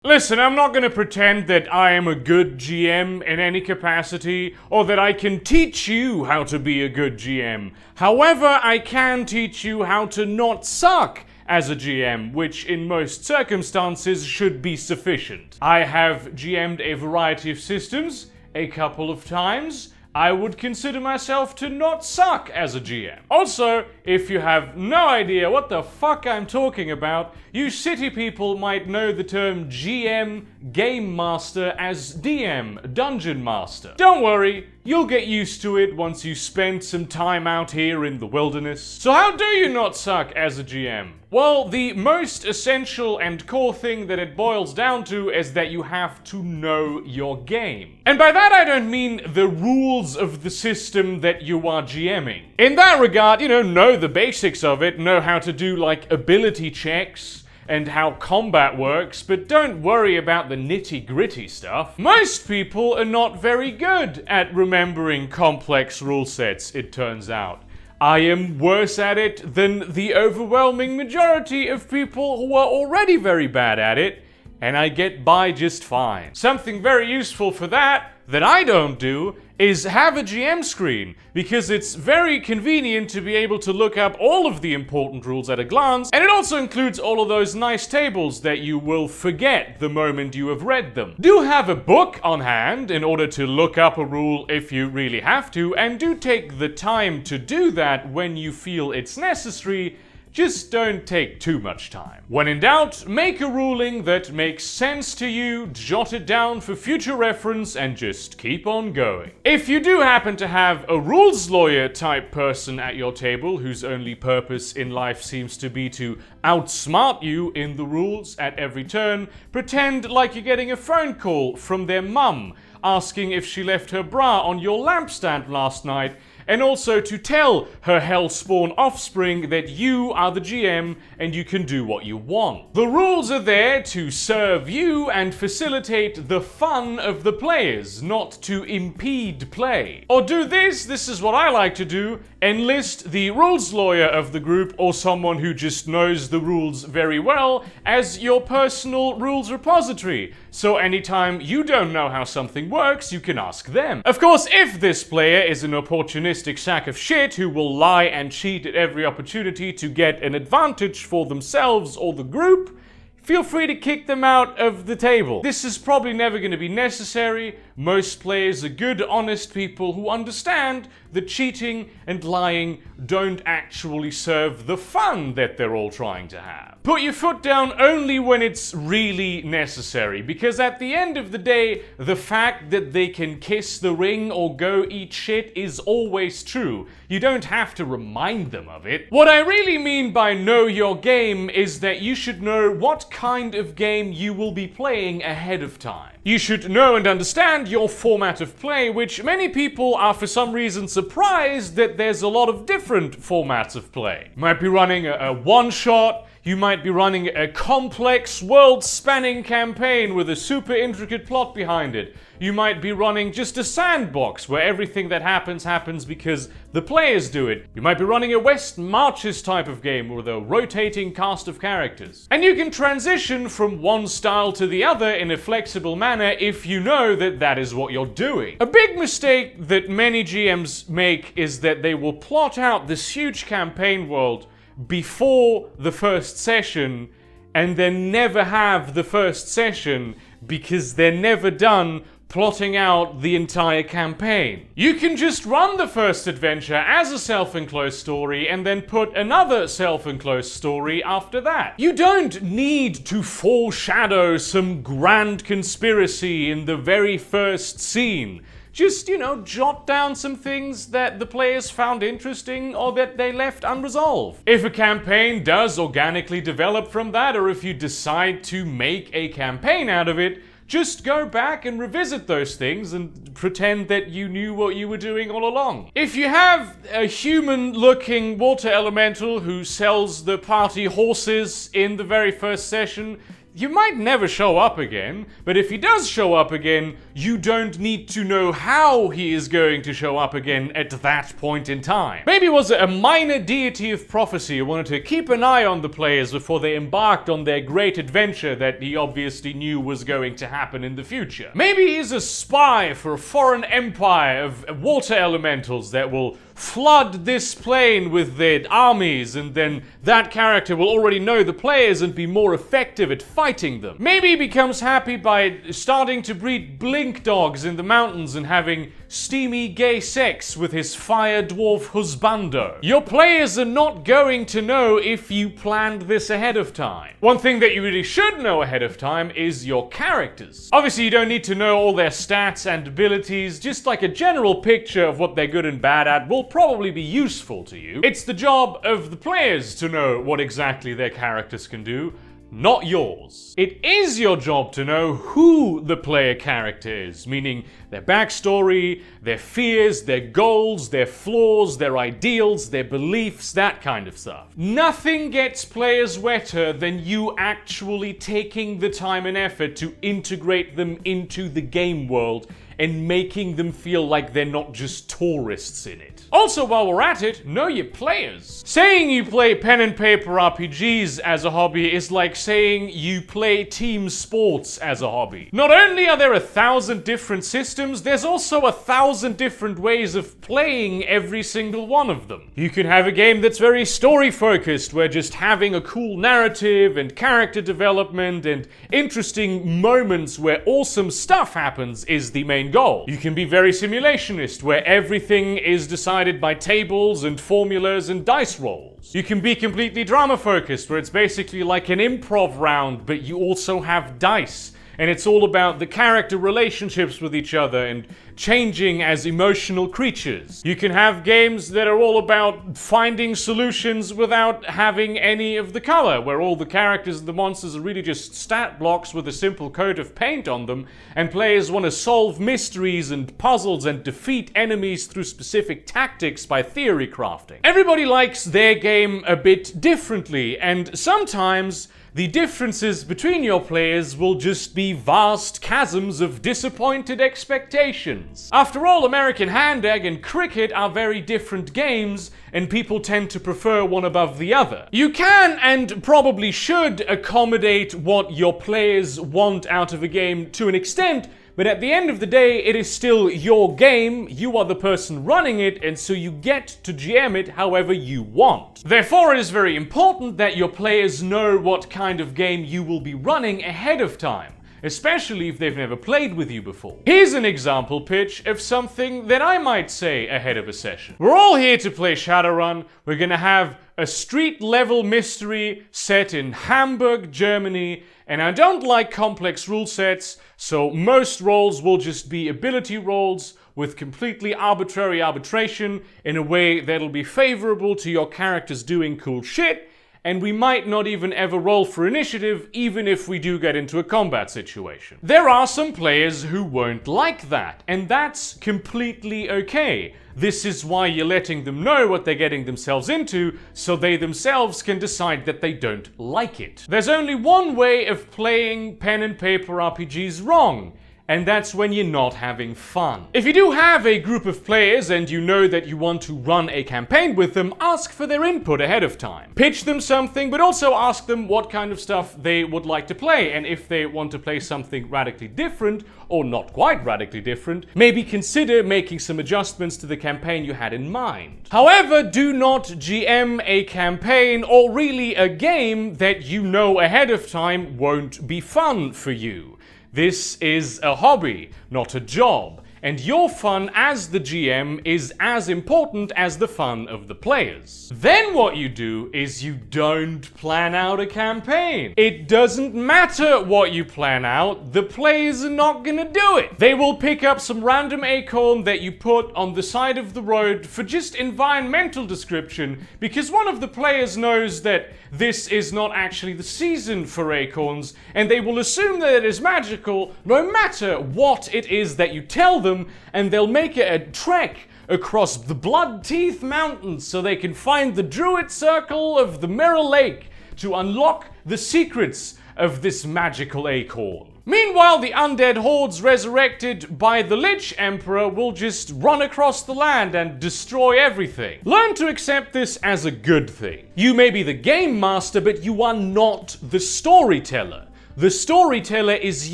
Listen, I'm not gonna pretend that I am a good GM in any capacity, or that I can teach you how to be a good GM. However, I can teach you how to not suck as a GM, which in most circumstances should be sufficient. I have GM'd a variety of systems a couple of times. I would consider myself to not suck as a GM. Also, if you have no idea what the fuck I'm talking about, you city people might know the term GM, Game Master, as DM, Dungeon Master. Don't worry, you'll get used to it once you spend some time out here in the wilderness. So how do you not suck as a GM? Well, the most essential and core thing that it boils down to is that you have to know your game. And by that I don't mean the rules of the system that you are GMing. In that regard, know the basics of it, know how to do like ability checks and how combat works, but don't worry about the nitty-gritty stuff. Most people are not very good at remembering complex rule sets, it turns out. I am worse at it than the overwhelming majority of people who are already very bad at it, and I get by just fine. Something very useful for that I don't do is have a GM screen, because it's very convenient to be able to look up all of the important rules at a glance, and it also includes all of those nice tables that you will forget the moment you have read them. Do have a book on hand in order to look up a rule if you really have to, and do take the time to do that when you feel it's necessary. Just don't take too much time. When in doubt, make a ruling that makes sense to you, jot it down for future reference, and just keep on going. If you do happen to have a rules lawyer type person at your table whose only purpose in life seems to be to outsmart you in the rules at every turn, pretend like you're getting a phone call from their mum asking if she left her bra on your lampstand last night, and also to tell her hellspawn offspring that you are the GM and you can do what you want. The rules are there to serve you and facilitate the fun of the players, not to impede play. Or do this is what I like to do, enlist the rules lawyer of the group or someone who just knows the rules very well as your personal rules repository. So anytime you don't know how something works, you can ask them. Of course, if this player is an opportunistic sack of shit who will lie and cheat at every opportunity to get an advantage for themselves or the group, feel free to kick them out of the table. This is probably never going to be necessary. Most players are good, honest people who understand that cheating and lying don't actually serve the fun that they're all trying to have. Put your foot down only when it's really necessary, because at the end of the day, the fact that they can kiss the ring or go eat shit is always true. You don't have to remind them of it. What I really mean by know your game is that you should know what kind of game you will be playing ahead of time. You should know and understand your format of play, which many people are for some reason surprised that there's a lot of different formats of play. You might be running a one-shot, you might be running a complex world-spanning campaign with a super intricate plot behind it. You might be running just a sandbox where everything that happens because the players do it. You might be running a West Marches type of game with a rotating cast of characters. And you can transition from one style to the other in a flexible manner if you know that that is what you're doing. A big mistake that many GMs make is that they will plot out this huge campaign world before the first session and then never have the first session because they're never done plotting out the entire campaign. You can just run the first adventure as a self-enclosed story and then put another self-enclosed story after that. You don't need to foreshadow some grand conspiracy in the very first scene. Just, jot down some things that the players found interesting or that they left unresolved. If a campaign does organically develop from that, or if you decide to make a campaign out of it, just go back and revisit those things and pretend that you knew what you were doing all along. If you have a human-looking water elemental who sells the party horses in the very first session, you might never show up again, but if he does show up again, you don't need to know how he is going to show up again at that point in time. Maybe it was a minor deity of prophecy who wanted to keep an eye on the players before they embarked on their great adventure that he obviously knew was going to happen in the future. Maybe he's a spy for a foreign empire of water elementals that will flood this plane with their armies, and then that character will already know the players and be more effective at fighting them. Maybe he becomes happy by starting to breed blink dogs in the mountains and having steamy gay sex with his fire dwarf husbando. Your players are not going to know if you planned this ahead of time. One thing that you really should know ahead of time is your characters. Obviously, you don't need to know all their stats and abilities, just like a general picture of what they're good and bad at will probably be useful to you. It's the job of the players to know what exactly their characters can do, not yours. It is your job to know who the player character is, meaning their backstory, their fears, their goals, their flaws, their ideals, their beliefs, that kind of stuff. Nothing gets players wetter than you actually taking the time and effort to integrate them into the game world and making them feel like they're not just tourists in it. Also, while we're at it, know your players. Saying you play pen and paper RPGs as a hobby is like saying you play team sports as a hobby. Not only are there 1,000 different systems, there's also 1,000 different ways of playing every single one of them. You can have a game that's very story focused, where just having a cool narrative and character development and interesting moments where awesome stuff happens is the main goal. You can be very simulationist, where everything is decided by tables and formulas and dice rolls. You can be completely drama focused, where it's basically like an improv round, but you also have dice. And it's all about the character relationships with each other and changing as emotional creatures. You can have games that are all about finding solutions without having any of the color, where all the characters and the monsters are really just stat blocks with a simple coat of paint on them, and players want to solve mysteries and puzzles and defeat enemies through specific tactics by theory crafting. Everybody likes their game a bit differently, and sometimes the differences between your players will just be vast chasms of disappointed expectations. After all, American Hand Egg and Cricket are very different games, and people tend to prefer one above the other. You can and probably should accommodate what your players want out of a game to an extent, but at the end of the day, it is still your game, you are the person running it, and so you get to GM it however you want. Therefore, it is very important that your players know what kind of game you will be running ahead of time, especially if they've never played with you before. Here's an example pitch of something that I might say ahead of a session. We're all here to play Shadowrun. We're gonna have a street-level mystery set in Hamburg, Germany, and I don't like complex rule sets, so most rolls will just be ability rolls with completely arbitrary arbitration in a way that'll be favorable to your characters doing cool shit, and we might not even ever roll for initiative, even if we do get into a combat situation. There are some players who won't like that, and that's completely okay. This is why you're letting them know what they're getting themselves into, so they themselves can decide that they don't like it. There's only one way of playing pen and paper RPGs wrong, and that's when you're not having fun. If you do have a group of players and you know that you want to run a campaign with them, ask for their input ahead of time. Pitch them something, but also ask them what kind of stuff they would like to play, and if they want to play something radically different, or not quite radically different, maybe consider making some adjustments to the campaign you had in mind. However, do not GM a campaign, or really a game, that you know ahead of time won't be fun for you. This is a hobby, not a job, and your fun as the GM is as important as the fun of the players. Then what you do is you don't plan out a campaign. It doesn't matter what you plan out, the players are not gonna do it. They will pick up some random acorn that you put on the side of the road for just environmental description, because one of the players knows that this is not actually the season for acorns, and they will assume that it is magical no matter what it is that you tell them, and they'll make it a trek across the Blood Teeth Mountains so they can find the Druid Circle of the Mirror Lake to unlock the secrets of this magical acorn. Meanwhile, the undead hordes resurrected by the Lich Emperor will just run across the land and destroy everything. Learn to accept this as a good thing. You may be the game master, but you are not the storyteller. The storyteller is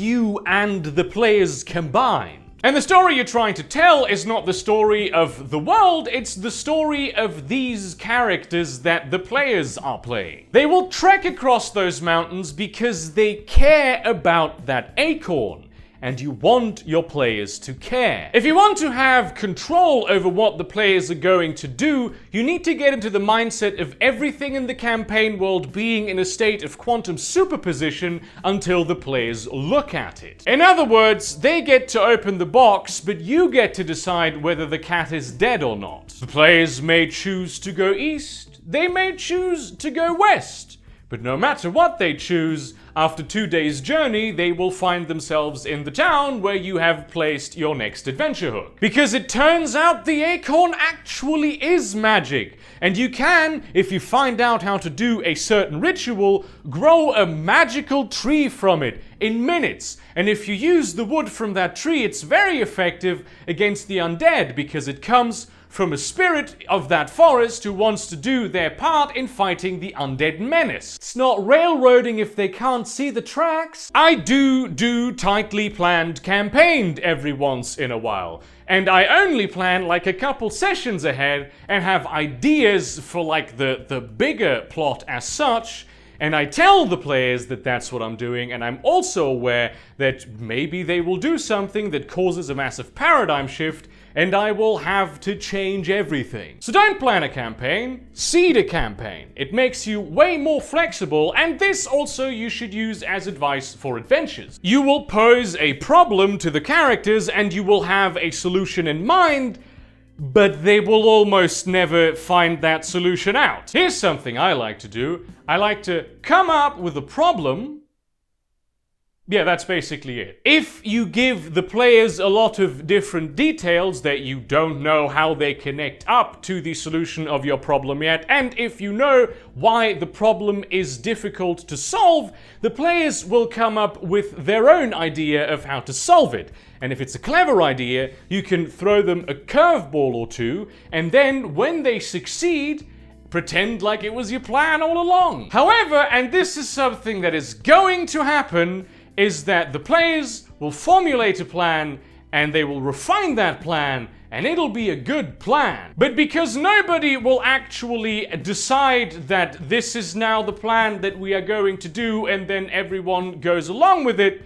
you and the players combined. And the story you're trying to tell is not the story of the world, it's the story of these characters that the players are playing. They will trek across those mountains because they care about that acorn. And you want your players to care. If you want to have control over what the players are going to do, you need to get into the mindset of everything in the campaign world being in a state of quantum superposition until the players look at it. In other words, they get to open the box, but you get to decide whether the cat is dead or not. The players may choose to go east, they may choose to go west. But no matter what they choose, after 2 days' journey, they will find themselves in the town where you have placed your next adventure hook. Because it turns out the acorn actually is magic, and you can, if you find out how to do a certain ritual, grow a magical tree from it in minutes. And if you use the wood from that tree, it's very effective against the undead because it comes from a spirit of that forest who wants to do their part in fighting the undead menace. It's not railroading if they can't see the tracks. I do tightly planned campaigns every once in a while. And I only plan like a couple sessions ahead and have ideas for like the bigger plot as such. And I tell the players that that's what I'm doing, and I'm also aware that maybe they will do something that causes a massive paradigm shift, and I will have to change everything. So don't plan a campaign, seed a campaign. It makes you way more flexible, and this also you should use as advice for adventures. You will pose a problem to the characters, and you will have a solution in mind, but they will almost never find that solution out. Here's something I like to do. I like to come up with a problem. Yeah, that's basically it. If you give the players a lot of different details that you don't know how they connect up to the solution of your problem yet, and if you know why the problem is difficult to solve, the players will come up with their own idea of how to solve it. And if it's a clever idea, you can throw them a curveball or two, and then when they succeed, pretend like it was your plan all along. However, and this is something that is going to happen, is that the players will formulate a plan and they will refine that plan and it'll be a good plan. But because nobody will actually decide that this is now the plan that we are going to do and then everyone goes along with it,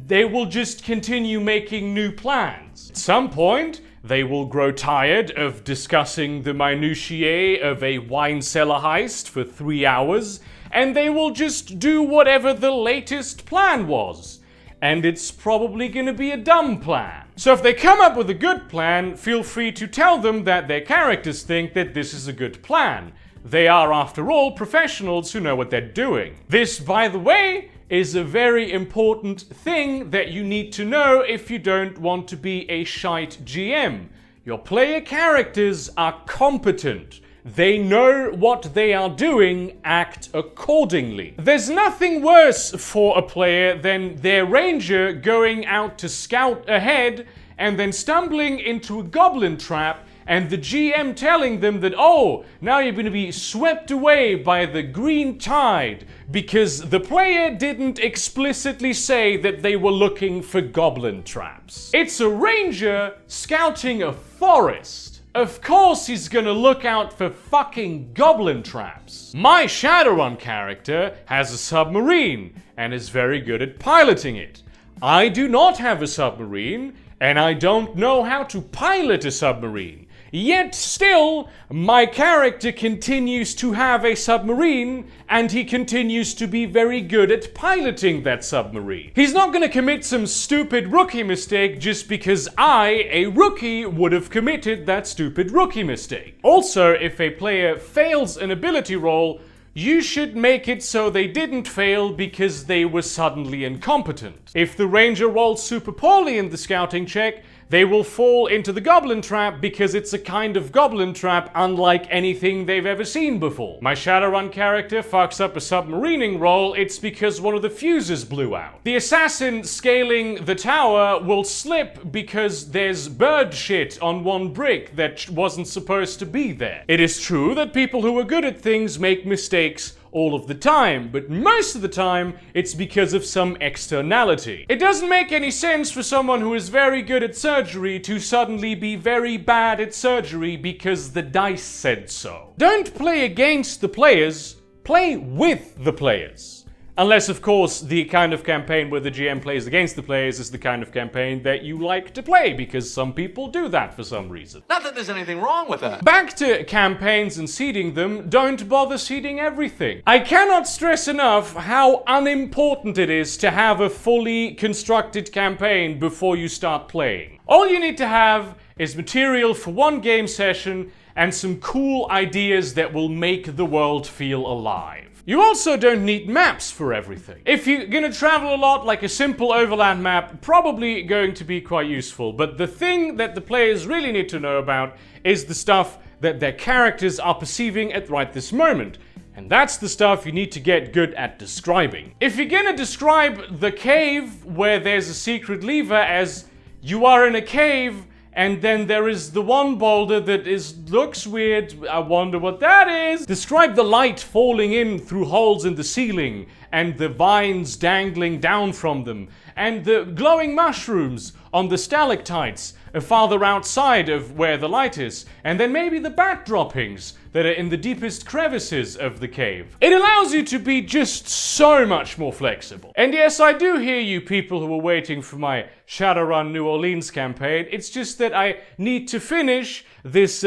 they will just continue making new plans. At some point, they will grow tired of discussing the minutiae of a wine cellar heist for 3 hours, and they will just do whatever the latest plan was. And it's probably gonna be a dumb plan. So if they come up with a good plan, feel free to tell them that their characters think that this is a good plan. They are, after all, professionals who know what they're doing. This, by the way, is a very important thing that you need to know if you don't want to be a shite GM. Your player characters are competent. They know what they are doing, act accordingly. There's nothing worse for a player than their ranger going out to scout ahead and then stumbling into a goblin trap and the GM telling them that, oh, now you're going to be swept away by the green tide because the player didn't explicitly say that they were looking for goblin traps. It's a ranger scouting a forest. Of course he's gonna look out for fucking goblin traps. My Shadowrun character has a submarine and is very good at piloting it. I do not have a submarine and I don't know how to pilot a submarine. Yet still, my character continues to have a submarine and he continues to be very good at piloting that submarine. He's not gonna commit some stupid rookie mistake just because I, a rookie, would have committed that stupid rookie mistake. Also, if a player fails an ability roll, you should make it so they didn't fail because they were suddenly incompetent. If the ranger rolls super poorly in the scouting check, they will fall into the goblin trap because it's a kind of goblin trap unlike anything they've ever seen before. My Shadowrun character fucks up a submarining roll, it's because one of the fuses blew out. The assassin scaling the tower will slip because there's bird shit on one brick that wasn't supposed to be there. It is true that people who are good at things make mistakes all of the time, but most of the time it's because of some externality. It doesn't make any sense for someone who is very good at surgery to suddenly be very bad at surgery because the dice said so. Don't play against the players, play with the players. Unless, of course, the kind of campaign where the GM plays against the players is the kind of campaign that you like to play, because some people do that for some reason. Not that there's anything wrong with that. Back to campaigns and seeding them, don't bother seeding everything. I cannot stress enough how unimportant it is to have a fully constructed campaign before you start playing. All you need to have is material for one game session and some cool ideas that will make the world feel alive. You also don't need maps for everything. If you're gonna travel a lot, like a simple overland map, probably going to be quite useful. But the thing that the players really need to know about is the stuff that their characters are perceiving at right this moment. And that's the stuff you need to get good at describing. If you're gonna describe the cave where there's a secret lever as you are in a cave, and then there is the one boulder that looks weird, I wonder what that is. Describe the light falling in through holes in the ceiling, and the vines dangling down from them, and the glowing mushrooms on the stalactites farther outside of where the light is, and then maybe the bat droppings that are in the deepest crevices of the cave. It allows you to be just so much more flexible. And yes, I do hear you people who are waiting for my Shadowrun New Orleans campaign. It's just that I need to finish this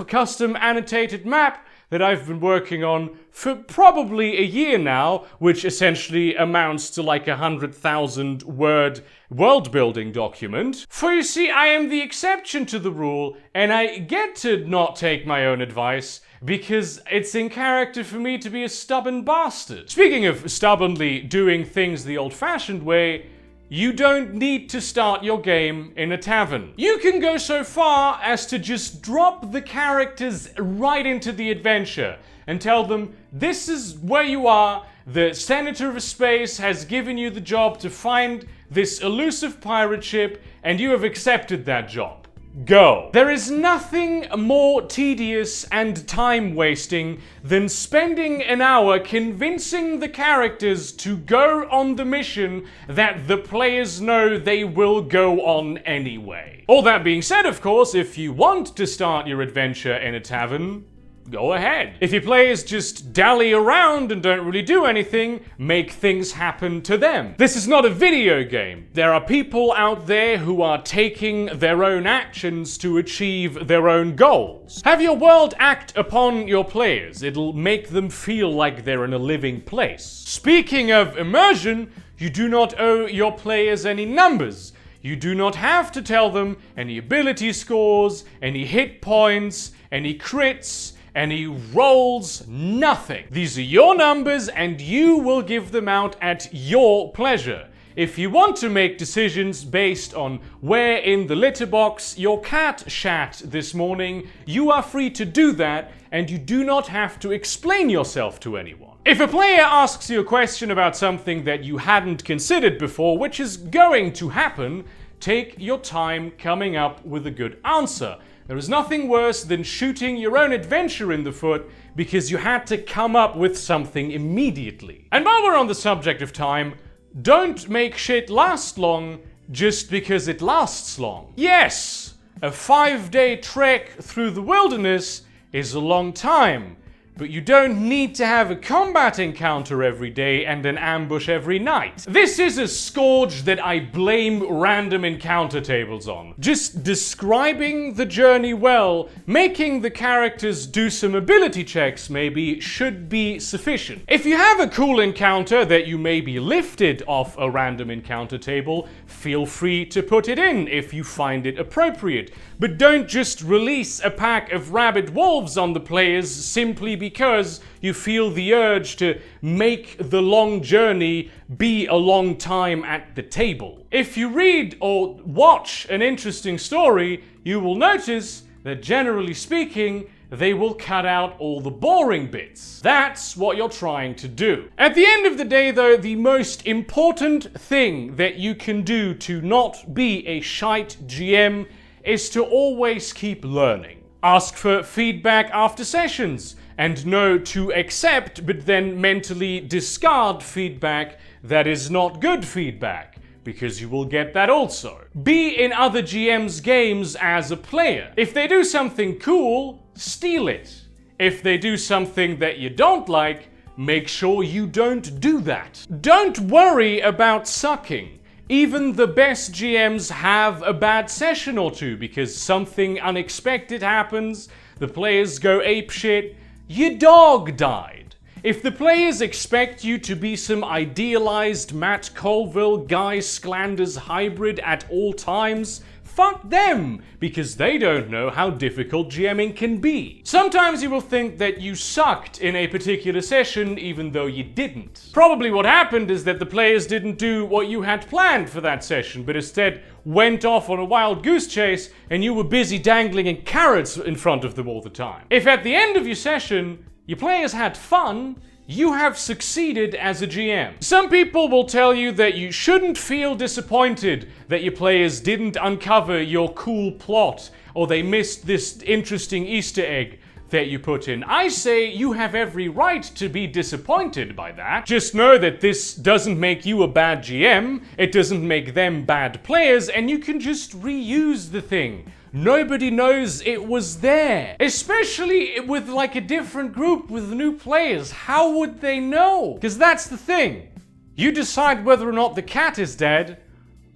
custom annotated map that I've been working on for probably a year now, which essentially amounts to like 100,000 word world-building document. For you see, I am the exception to the rule, and I get to not take my own advice because it's in character for me to be a stubborn bastard. Speaking of stubbornly doing things the old-fashioned way, you don't need to start your game in a tavern. You can go so far as to just drop the characters right into the adventure and tell them, this is where you are, the Senator of Space has given you the job to find this elusive pirate ship, and you have accepted that job. Go. There is nothing more tedious and time-wasting than spending an hour convincing the characters to go on the mission that the players know they will go on anyway. All that being said, of course, if you want to start your adventure in a tavern, go ahead. If your players just dally around and don't really do anything, make things happen to them. This is not a video game. There are people out there who are taking their own actions to achieve their own goals. Have your world act upon your players. It'll make them feel like they're in a living place. Speaking of immersion, you do not owe your players any numbers. You do not have to tell them any ability scores, any hit points, any crits, any rolls, nothing. These are your numbers and you will give them out at your pleasure. If you want to make decisions based on where in the litter box your cat shat this morning, you are free to do that and you do not have to explain yourself to anyone. If a player asks you a question about something that you hadn't considered before, which is going to happen, take your time coming up with a good answer. There is nothing worse than shooting your own adventure in the foot because you had to come up with something immediately. And while we're on the subject of time, don't make shit last long just because it lasts long. Yes, a 5-day trek through the wilderness is a long time, but you don't need to have a combat encounter every day and an ambush every night. This is a scourge that I blame random encounter tables on. Just describing the journey well, making the characters do some ability checks maybe, should be sufficient. If you have a cool encounter that you maybe lifted off a random encounter table, feel free to put it in if you find it appropriate. But don't just release a pack of rabid wolves on the players simply because because you feel the urge to make the long journey be a long time at the table. If you read or watch an interesting story, you will notice that generally speaking, they will cut out all the boring bits. That's what you're trying to do. At the end of the day though, the most important thing that you can do to not be a shite GM is to always keep learning. Ask for feedback after sessions, and know to accept but then mentally discard feedback that is not good feedback, because you will get that also. Be in other GM's games as a player. If they do something cool, steal it. If they do something that you don't like, make sure you don't do that. Don't worry about sucking. Even the best GMs have a bad session or two because something unexpected happens, the players go apeshit, your dog died. If the players expect you to be some idealized Matt Colville Guy Sklanders hybrid at all times, fuck them, because they don't know how difficult GMing can be. Sometimes you will think that you sucked in a particular session even though you didn't. Probably what happened is that the players didn't do what you had planned for that session, but instead went off on a wild goose chase and you were busy dangling carrots in front of them all the time. If at the end of your session, your players had fun, you have succeeded as a GM. Some people will tell you that you shouldn't feel disappointed that your players didn't uncover your cool plot or they missed this interesting Easter egg that you put in. I say you have every right to be disappointed by that. Just know that this doesn't make you a bad GM, it doesn't make them bad players, and you can just reuse the thing. Nobody knows it was there. Especially with like a different group with new players. How would they know? Because that's the thing. You decide whether or not the cat is dead,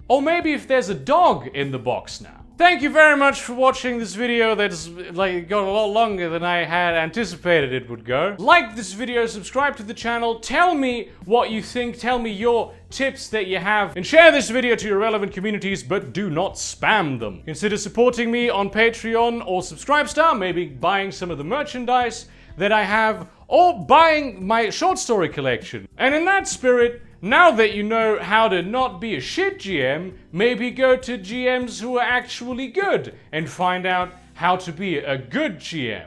or maybe if there's a dog in the box now. Thank you very much for watching this video that's like got a lot longer than I had anticipated it would go. Like this video, subscribe to the channel, tell me what you think, tell me your tips that you have, and share this video to your relevant communities, but do not spam them. Consider supporting me on Patreon or Subscribestar, maybe buying some of the merchandise that I have, or buying my short story collection. And in that spirit, now that you know how to not be a shit GM, maybe go to GMs who are actually good and find out how to be a good GM.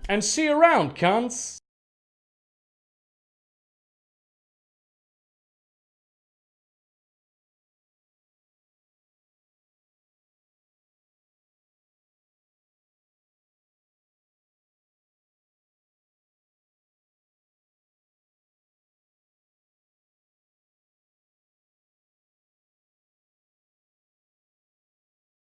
And see you around, cunts!